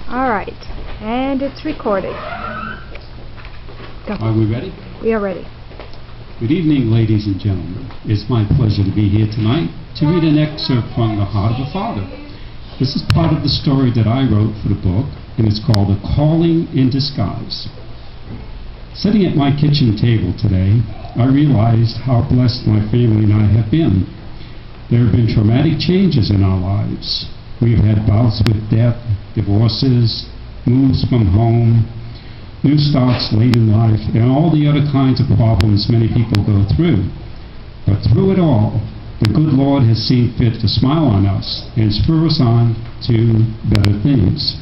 All right, and it's recording. Go. Are we ready? We are ready. Good evening, ladies and gentlemen. It's my pleasure to be here tonight to read an excerpt from The Heart of a Father. This is part of the story that I wrote for the book, and it's called A Calling in Disguise. Sitting at my kitchen table today, I realized how blessed my family and I have been. There have been traumatic changes in our lives. We have had bouts with death, divorces, moves from home, new starts late in life, and all the other kinds of problems many people go through. But through it all, the good Lord has seen fit to smile on us and spur us on to better things.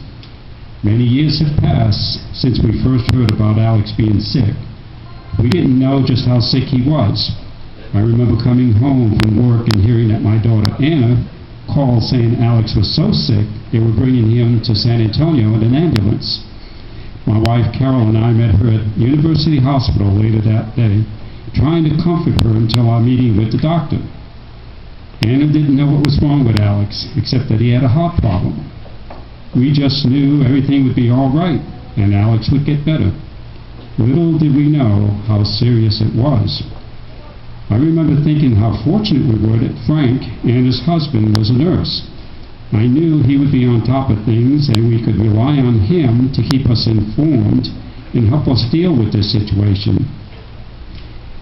Many years have passed since we first heard about Alex being sick. We didn't know just how sick he was. I remember coming home from work and hearing that my daughter Anna called saying Alex was so sick they were bringing him to San Antonio in an ambulance. My wife Carol and I met her at University Hospital later that day, trying to comfort her until our meeting with the doctor. Anna didn't know what was wrong with Alex, except that he had a heart problem. We just knew everything would be all right, and Alex would get better. Little did we know how serious it was. I remember thinking how fortunate we were that Frank, Anna's husband, was a nurse. I knew he would be on top of things, and we could rely on him to keep us informed and help us deal with this situation.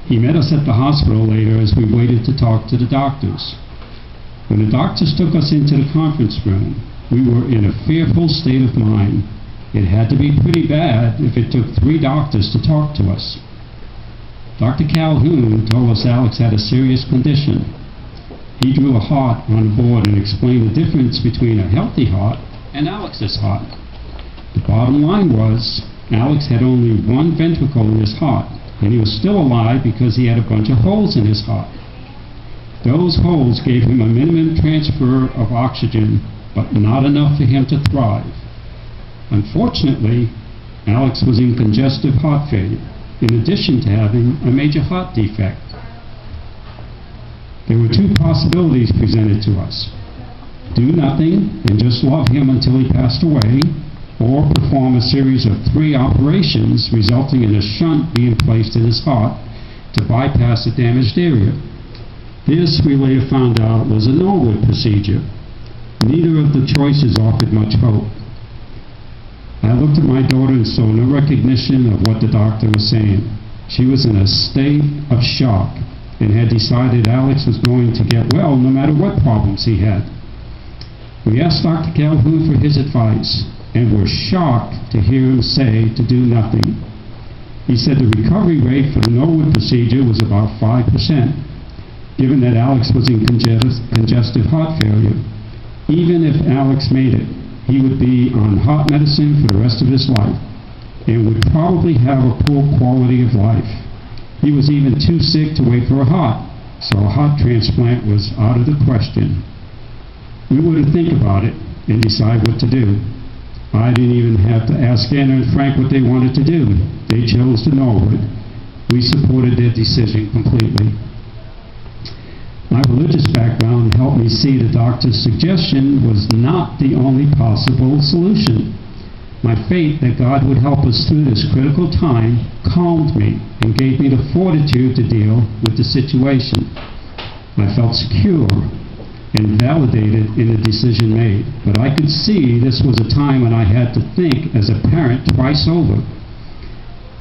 He met us at the hospital later as we waited to talk to the doctors. When the doctors took us into the conference room, we were in a fearful state of mind. It had to be pretty bad if it took 3 doctors to talk to us. Dr. Calhoun told us Alex had a serious condition. He drew a heart on the board and explained the difference between a healthy heart and Alex's heart. The bottom line was, Alex had only 1 ventricle in his heart, and he was still alive because he had a bunch of holes in his heart. Those holes gave him a minimum transfer of oxygen, but not enough for him to thrive. Unfortunately, Alex was in congestive heart failure, in addition to having a major heart defect. There were 2 possibilities presented to us: do nothing and just love him until he passed away, or perform a series of 3 operations resulting in a shunt being placed in his heart to bypass the damaged area. This, we later found out, was a Norwood procedure. Neither of the choices offered much hope. I looked at my daughter and saw no recognition of what the doctor was saying. She was in a state of shock and had decided Alex was going to get well no matter what problems he had. We asked Dr. Calhoun for his advice and were shocked to hear him say to do nothing. He said the recovery rate for the Norwood procedure was about 5%, given that Alex was in congestive heart failure. Even if Alex made it, he would be on heart medicine for the rest of his life and would probably have a poor quality of life. He was even too sick to wait for a heart, so a heart transplant was out of the question. We were to think about it and decide what to do. I didn't even have to ask Anna and Frank what they wanted to do. They chose the Norwood. We supported their decision completely. My religious background helped me see the doctor's suggestion was not the only possible solution. My faith that God would help us through this critical time calmed me and gave me the fortitude to deal with the situation. I felt secure and validated in the decision made, but I could see this was a time when I had to think as a parent twice over.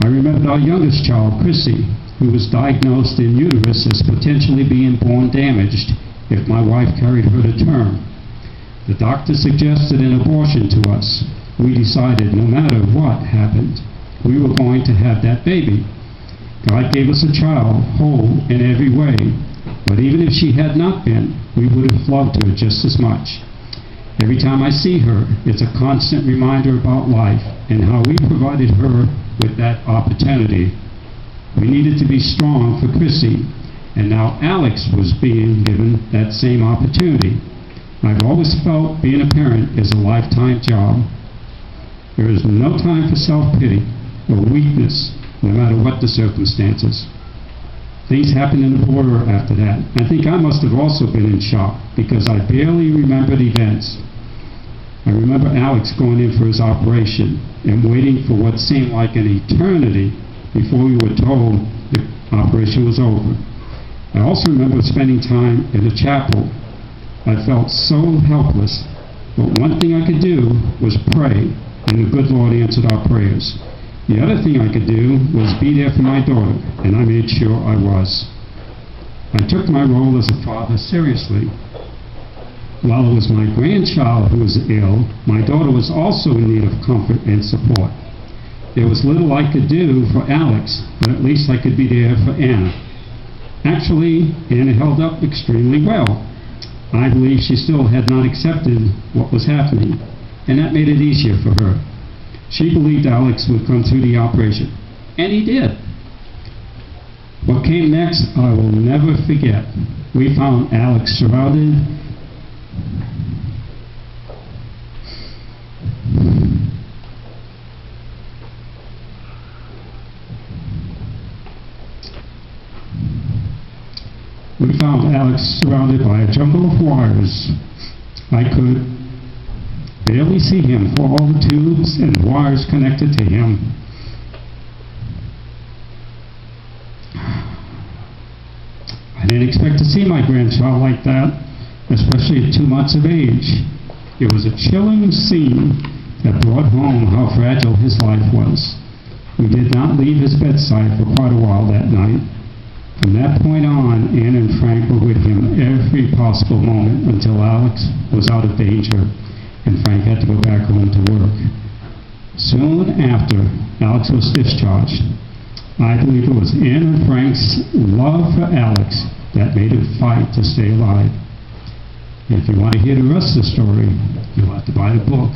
I remembered our youngest child, Chrissy, who was diagnosed in uterus as potentially being born damaged if my wife carried her to term. The doctor suggested an abortion to us. We decided no matter what happened, we were going to have that baby. God gave us a child, whole in every way, but even if she had not been, we would have loved her just as much. Every time I see her, it's a constant reminder about life and how we provided her with that opportunity. We needed to be strong for Chrissy, and now Alex was being given that same opportunity. I've always felt being a parent is a lifetime job. There is no time for self-pity or weakness, no matter what the circumstances. Things happened in a blur after that. I think I must have also been in shock because I barely remembered events. I remember Alex going in for his operation and waiting for what seemed like an eternity before we were told the operation was over. I also remember spending time in the chapel. I felt so helpless, but one thing I could do was pray, and the good Lord answered our prayers. The other thing I could do was be there for my daughter, and I made sure I was. I took my role as a father seriously. While it was my grandchild who was ill, my daughter was also in need of comfort and support. There was little I could do for Alex, but at least I could be there for Anna. Actually, Anna held up extremely well. I believe she still had not accepted what was happening, and that made it easier for her. She believed Alex would come through the operation, and he did. What came next, I will never forget. We found Alex surrounded by a jumble of wires. I could barely see him for all the tubes and wires connected to him. I didn't expect to see my grandchild like that, especially at 2 months of age. It was a chilling scene that brought home how fragile his life was. We did not leave his bedside for quite a while that night. From that point on, Ann and Frank were with him every possible moment until Alex was out of danger and Frank had to go back home to work. Soon after Alex was discharged, I believe it was Ann and Frank's love for Alex that made him fight to stay alive. If you want to hear the rest of the story, you'll have to buy the book.